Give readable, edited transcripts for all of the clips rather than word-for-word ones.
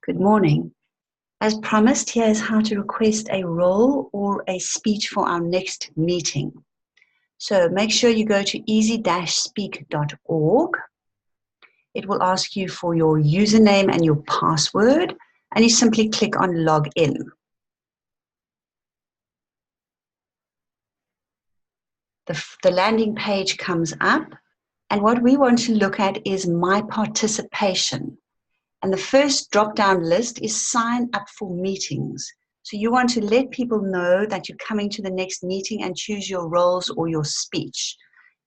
Good morning. As promised, here is how to request a role or a speech for our next meeting. So make sure you go to easy-speak.org. It will ask you for your username and your password, and you simply click on log in. The landing page comes up, and what we want to look at is my participation. And the first drop-down list is sign up for meetings. So you want to let people know that you're coming to the next meeting and choose your roles or your speech.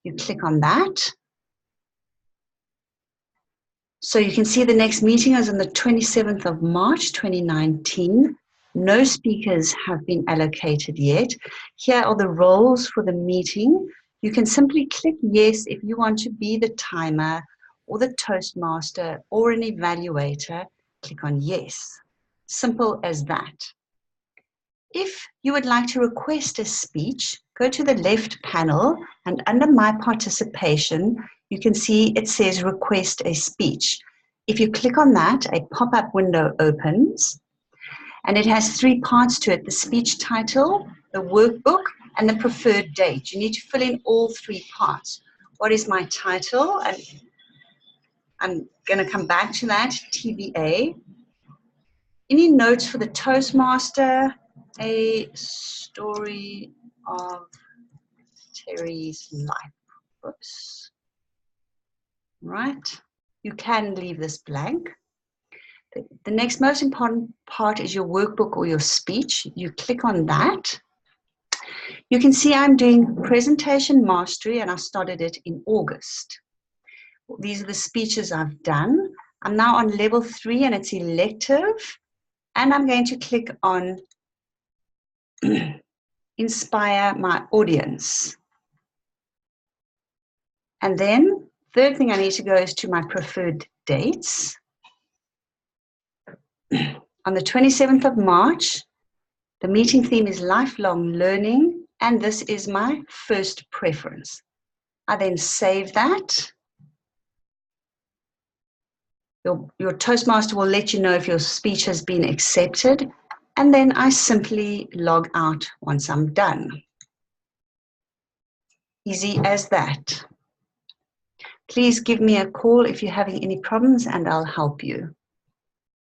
You click on that. So you can see the next meeting is on the 27th of March, 2019. No speakers have been allocated yet. Here are the roles for the meeting. You can simply click yes if you want to be the timer or the Toastmaster or an evaluator. Click on yes. Simple as that. If you would like to request a speech, go to the left panel and under my participation, you can see it says request a speech. If you click on that, a pop-up window opens and it has three parts to it: the speech title, the workbook, and the preferred date. You need to fill in all three parts. What is my title? And I'm going to come back to that, TBA. Any notes for the Toastmaster? A story of Terry's life. Whoops. Right. You can leave this blank. The next most important part is your workbook or your speech. You click on that. You can see I'm doing presentation mastery and I started it in August. These are the speeches I've done. I'm now on level 3 and it's elective. And I'm going to click on inspire my audience. And then third thing I need to go is to my preferred dates. On the 27th of March, the meeting theme is lifelong learning, and this is my first preference. I then save that. Your Toastmaster will let you know if your speech has been accepted, and then I simply log out once I'm done. Easy as that. Please give me a call if you're having any problems and I'll help you.